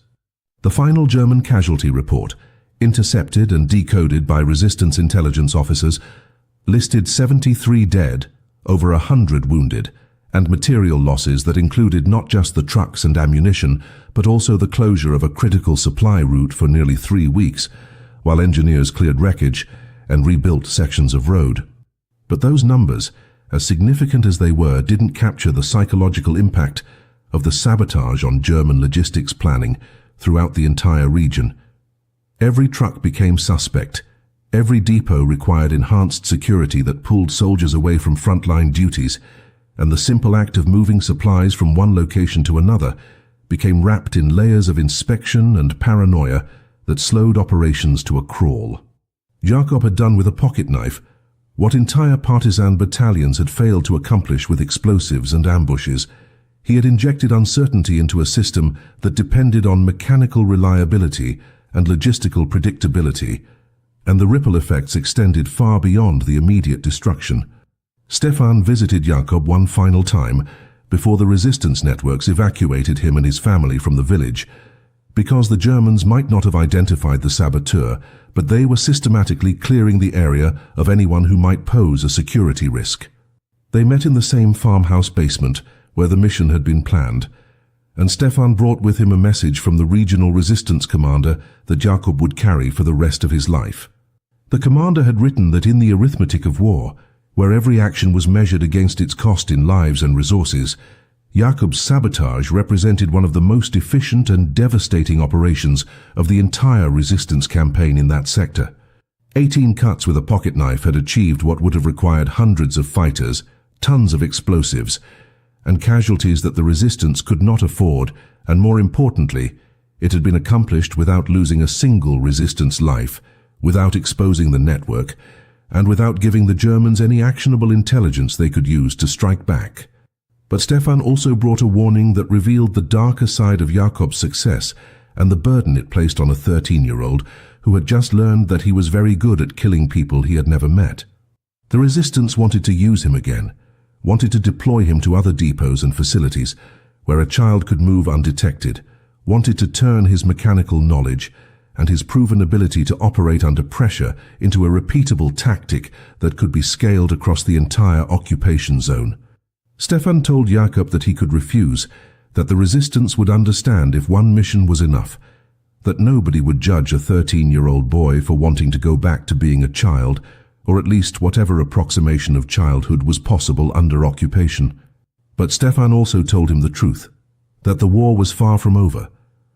The final German casualty report, intercepted and decoded by resistance intelligence officers, listed 73 dead, over 100 wounded, and material losses that included not just the trucks and ammunition, but also the closure of a critical supply route for nearly 3 weeks, while engineers cleared wreckage and rebuilt sections of road. But those numbers, as significant as they were, didn't capture the psychological impact of the sabotage on German logistics planning throughout the entire region. Every truck became suspect. Every depot required enhanced security that pulled soldiers away from frontline duties, and the simple act of moving supplies from one location to another became wrapped in layers of inspection and paranoia that slowed operations to a crawl. Jakob had done with a pocket knife what entire partisan battalions had failed to accomplish with explosives and ambushes. He had injected uncertainty into a system that depended on mechanical reliability and logistical predictability, and the ripple effects extended far beyond the immediate destruction. Stefan visited Jakob one final time before the resistance networks evacuated him and his family from the village, because the Germans might not have identified the saboteur, but they were systematically clearing the area of anyone who might pose a security risk. They met in the same farmhouse basement where the mission had been planned, and Stefan brought with him a message from the regional resistance commander that Jakob would carry for the rest of his life. The commander had written that in the arithmetic of war, where every action was measured against its cost in lives and resources, Jakob's sabotage represented one of the most efficient and devastating operations of the entire resistance campaign in that sector. 18 cuts with a pocket knife had achieved what would have required hundreds of fighters, tons of explosives, and casualties that the resistance could not afford, and more importantly, it had been accomplished without losing a single resistance life, without exposing the network, and without giving the Germans any actionable intelligence they could use to strike back. But Stefan also brought a warning that revealed the darker side of Jakob's success and the burden it placed on a 13-year-old who had just learned that he was very good at killing people he had never met. The resistance wanted to use him again, wanted to deploy him to other depots and facilities where a child could move undetected, wanted to turn his mechanical knowledge and his proven ability to operate under pressure into a repeatable tactic that could be scaled across the entire occupation zone. Stefan told Jakob that he could refuse, that the resistance would understand if one mission was enough, that nobody would judge a 13-year-old boy for wanting to go back to being a child, or at least whatever approximation of childhood was possible under occupation. But Stefan also told him the truth, that the war was far from over,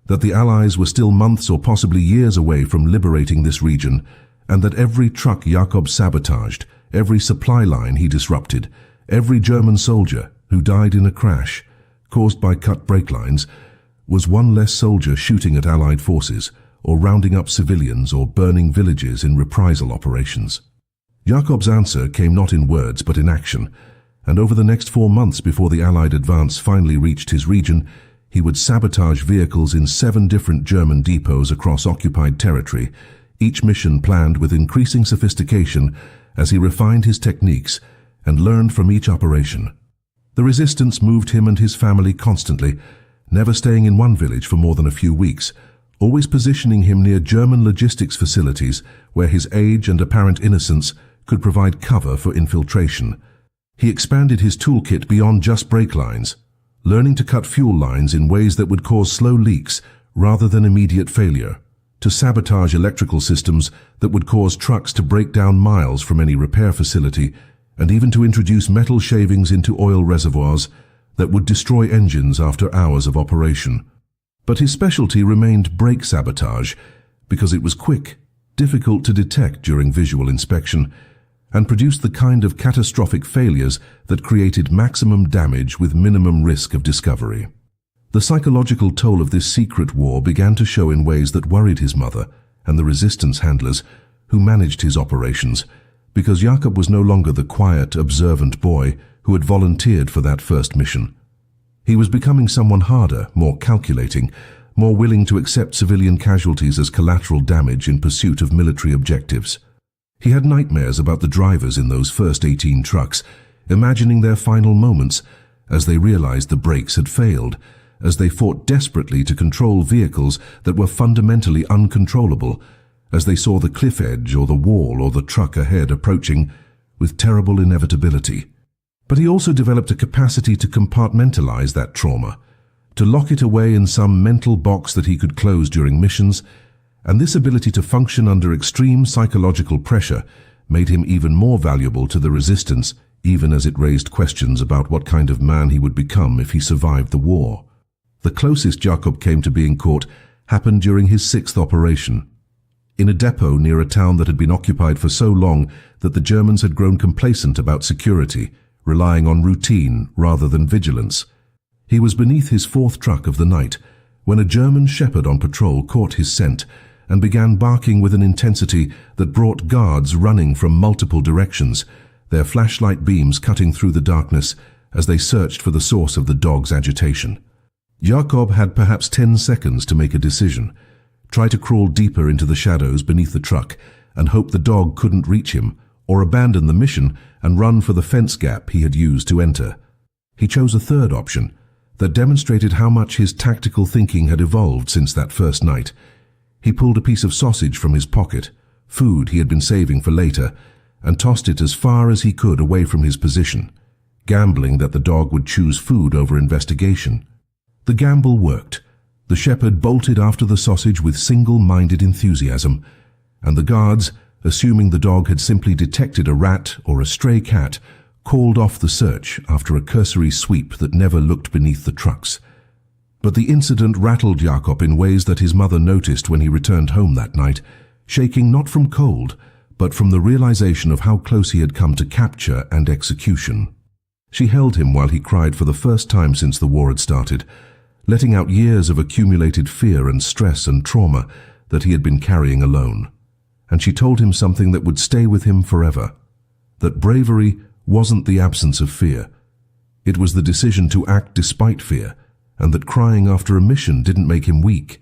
that the Allies were still months or possibly years away from liberating this region, and that every truck Jakob sabotaged, every supply line he disrupted, every German soldier who died in a crash caused by cut brake lines was one less soldier shooting at Allied forces or rounding up civilians or burning villages in reprisal operations. Jakob's answer came not in words but in action, and over the next 4 months before the Allied advance finally reached his region, he would sabotage vehicles in 7 different German depots across occupied territory, each mission planned with increasing sophistication as he refined his techniques and learned from each operation. The resistance moved him and his family constantly, never staying in one village for more than a few weeks, always positioning him near German logistics facilities where his age and apparent innocence could provide cover for infiltration. He expanded his toolkit beyond just brake lines, learning to cut fuel lines in ways that would cause slow leaks rather than immediate failure, to sabotage electrical systems that would cause trucks to break down miles from any repair facility, and even to introduce metal shavings into oil reservoirs that would destroy engines after hours of operation. But his specialty remained brake sabotage because it was quick, difficult to detect during visual inspection, and produced the kind of catastrophic failures that created maximum damage with minimum risk of discovery. The psychological toll of this secret war began to show in ways that worried his mother and the resistance handlers who managed his operations, because Jakob was no longer the quiet, observant boy who had volunteered for that first mission. He was becoming someone harder, more calculating, more willing to accept civilian casualties as collateral damage in pursuit of military objectives. He had nightmares about the drivers in those first 18 trucks, imagining their final moments as they realized the brakes had failed, as they fought desperately to control vehicles that were fundamentally uncontrollable, as they saw the cliff edge or the wall or the truck ahead approaching with terrible inevitability. But he also developed a capacity to compartmentalize that trauma, to lock it away in some mental box that he could close during missions, and this ability to function under extreme psychological pressure made him even more valuable to the resistance, even as it raised questions about what kind of man he would become if he survived the war. The closest Jakob came to being caught happened during his 6th operation. In a depot near a town that had been occupied for so long that the Germans had grown complacent about security, relying on routine rather than vigilance. He was beneath his 4th truck of the night when a German shepherd on patrol caught his scent and began barking with an intensity that brought guards running from multiple directions, their flashlight beams cutting through the darkness as they searched for the source of the dog's agitation. Jakob had perhaps 10 seconds to make a decision, try to crawl deeper into the shadows beneath the truck and hope the dog couldn't reach him, or abandon the mission and run for the fence gap he had used to enter. He chose a 3rd option that demonstrated how much his tactical thinking had evolved since that first night. He pulled a piece of sausage from his pocket, food he had been saving for later, and tossed it as far as he could away from his position, gambling that the dog would choose food over investigation. The gamble worked. The shepherd bolted after the sausage with single-minded enthusiasm, and the guards, assuming the dog had simply detected a rat or a stray cat, called off the search after a cursory sweep that never looked beneath the trucks. But the incident rattled Jakob in ways that his mother noticed when he returned home that night, shaking not from cold, but from the realization of how close he had come to capture and execution. She held him while he cried for the first time since the war had started, letting out years of accumulated fear and stress and trauma that he had been carrying alone. And she told him something that would stay with him forever, that bravery wasn't the absence of fear. It was the decision to act despite fear, and that crying after a mission didn't make him weak.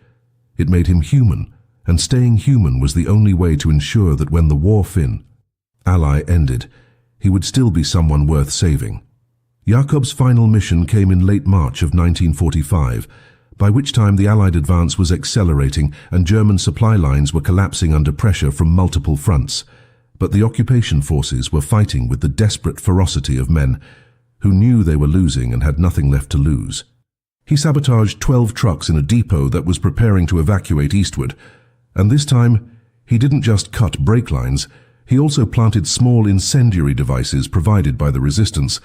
It made him human, and staying human was the only way to ensure that when the war ally ended, he would still be someone worth saving. Jakob's final mission came in late March of 1945, by which time the Allied advance was accelerating and German supply lines were collapsing under pressure from multiple fronts. But the occupation forces were fighting with the desperate ferocity of men who knew they were losing and had nothing left to lose. He sabotaged 12 trucks in a depot that was preparing to evacuate eastward, and this time he didn't just cut brake lines, he also planted small incendiary devices provided by the resistance,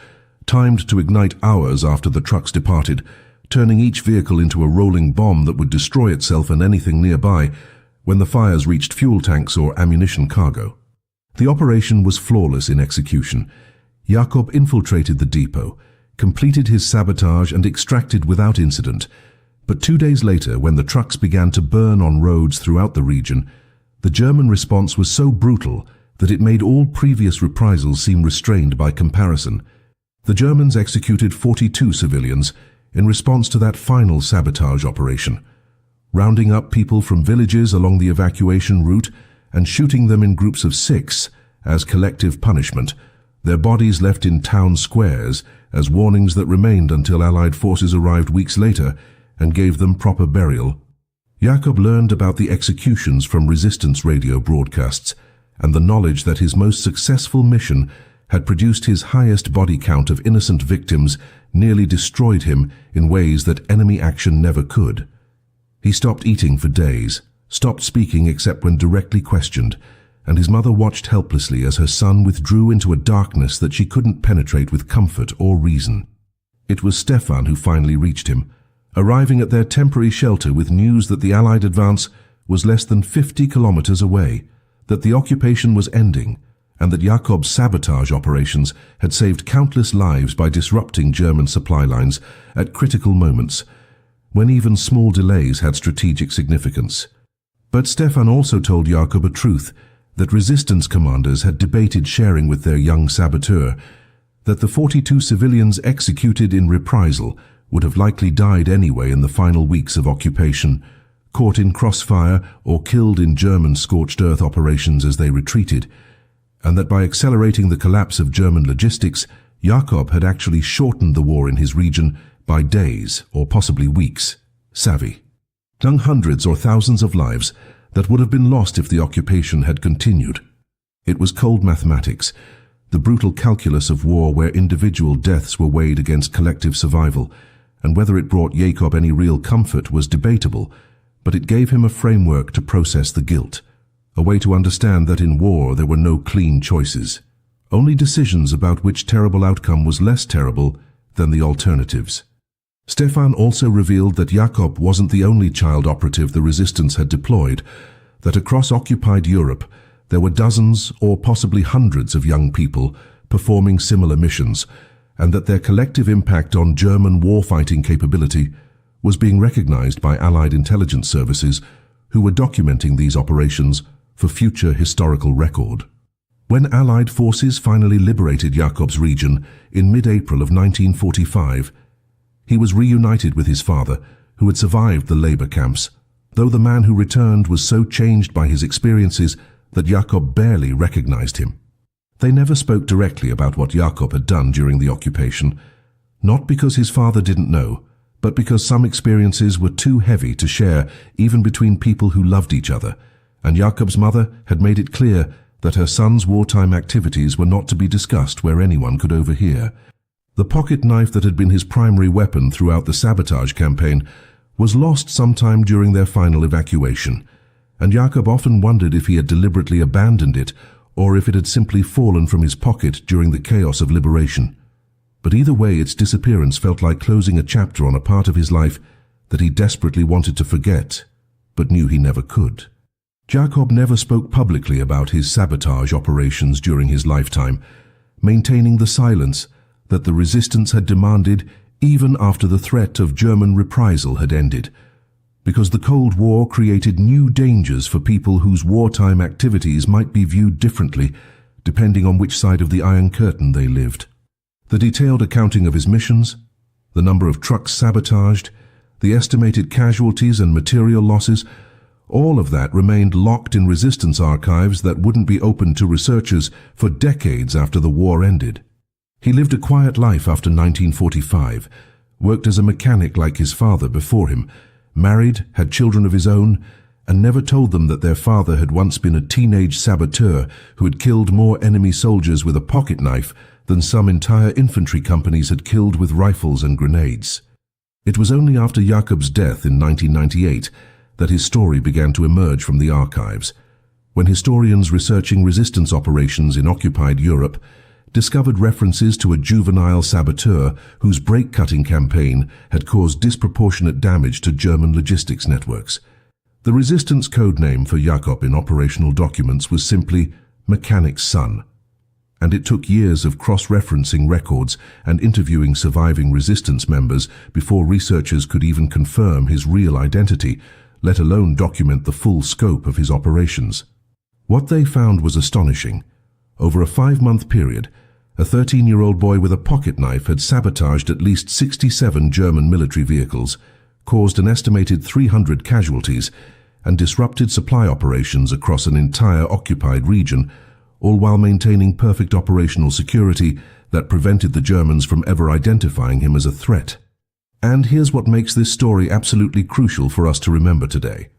timed to ignite hours after the trucks departed, turning each vehicle into a rolling bomb that would destroy itself and anything nearby when the fires reached fuel tanks or ammunition cargo. The operation was flawless in execution. Jakob infiltrated the depot, completed his sabotage and extracted without incident. But 2 days later, when the trucks began to burn on roads throughout the region, the German response was so brutal that it made all previous reprisals seem restrained by comparison. The Germans executed 42 civilians in response to that final sabotage operation, rounding up people from villages along the evacuation route and shooting them in groups of 6 as collective punishment, their bodies left in town squares as warnings that remained until Allied forces arrived weeks later and gave them proper burial. Jakob learned about the executions from resistance radio broadcasts and the knowledge that his most successful mission had produced his highest body count of innocent victims, nearly destroyed him in ways that enemy action never could. He stopped eating for days, stopped speaking except when directly questioned, and his mother watched helplessly as her son withdrew into a darkness that she couldn't penetrate with comfort or reason. It was Stefan who finally reached him, arriving at their temporary shelter with news that the Allied advance was less than 50 kilometers away, that the occupation was ending, and that Jakob's sabotage operations had saved countless lives by disrupting German supply lines at critical moments, when even small delays had strategic significance. But Stefan also told Jakob a truth, that resistance commanders had debated sharing with their young saboteur, that the 42 civilians executed in reprisal would have likely died anyway in the final weeks of occupation, caught in crossfire or killed in German scorched earth operations as they retreated, and that by accelerating the collapse of German logistics, Jakob had actually shortened the war in his region by days or possibly weeks. Savvy. Stung hundreds or thousands of lives that would have been lost if the occupation had continued. It was cold mathematics, the brutal calculus of war where individual deaths were weighed against collective survival, and whether it brought Jakob any real comfort was debatable, but it gave him a framework to process the guilt, a way to understand that in war there were no clean choices, only decisions about which terrible outcome was less terrible than the alternatives. Stefan also revealed that Jakob wasn't the only child operative the resistance had deployed, that across occupied Europe there were dozens or possibly hundreds of young people performing similar missions, and that their collective impact on German warfighting capability was being recognized by Allied intelligence services who were documenting these operations for future historical record. When Allied forces finally liberated Jakob's region in mid-April of 1945, he was reunited with his father, who had survived the labor camps, though the man who returned was so changed by his experiences that Jakob barely recognized him. They never spoke directly about what Jakob had done during the occupation, not because his father didn't know, but because some experiences were too heavy to share even between people who loved each other, and Jakob's mother had made it clear that her son's wartime activities were not to be discussed where anyone could overhear. The pocket knife that had been his primary weapon throughout the sabotage campaign was lost sometime during their final evacuation, and Jakob often wondered if he had deliberately abandoned it or if it had simply fallen from his pocket during the chaos of liberation. But either way, its disappearance felt like closing a chapter on a part of his life that he desperately wanted to forget, but knew he never could. Jakob never spoke publicly about his sabotage operations during his lifetime, maintaining the silence that the resistance had demanded even after the threat of German reprisal had ended, because the Cold War created new dangers for people whose wartime activities might be viewed differently depending on which side of the Iron Curtain they lived. The detailed accounting of his missions, the number of trucks sabotaged, the estimated casualties and material losses, all of that remained locked in resistance archives that wouldn't be open to researchers for decades after the war ended. He lived a quiet life after 1945, worked as a mechanic like his father before him, married, had children of his own, and never told them that their father had once been a teenage saboteur who had killed more enemy soldiers with a pocket knife than some entire infantry companies had killed with rifles and grenades. It was only after Jakob's death in 1998 that his story began to emerge from the archives, when historians researching resistance operations in occupied Europe discovered references to a juvenile saboteur whose brake-cutting campaign had caused disproportionate damage to German logistics networks. The resistance code name for Jakob in operational documents was simply Mechanic's Son, and it took years of cross-referencing records and interviewing surviving resistance members before researchers could even confirm his real identity, let alone document the full scope of his operations. What they found was astonishing. Over a 5-month period, a 13-year-old boy with a pocket knife had sabotaged at least 67 German military vehicles, caused an estimated 300 casualties, and disrupted supply operations across an entire occupied region, all while maintaining perfect operational security that prevented the Germans from ever identifying him as a threat. And here's what makes this story absolutely crucial for us to remember today.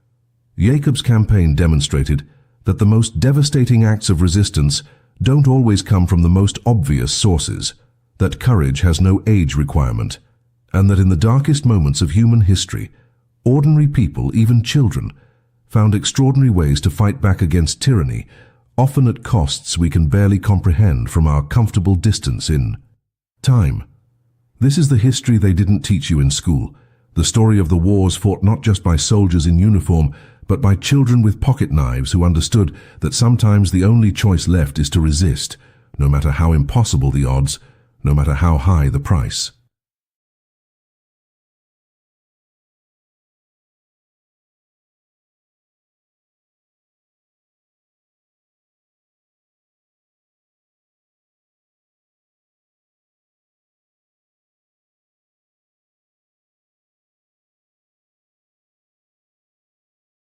Jakob's campaign demonstrated that the most devastating acts of resistance don't always come from the most obvious sources, that courage has no age requirement, and that in the darkest moments of human history, ordinary people, even children, found extraordinary ways to fight back against tyranny, often at costs we can barely comprehend from our comfortable distance in time. This is the history they didn't teach you in school, the story of the wars fought not just by soldiers in uniform, but by children with pocket knives who understood that sometimes the only choice left is to resist, no matter how impossible the odds, no matter how high the price.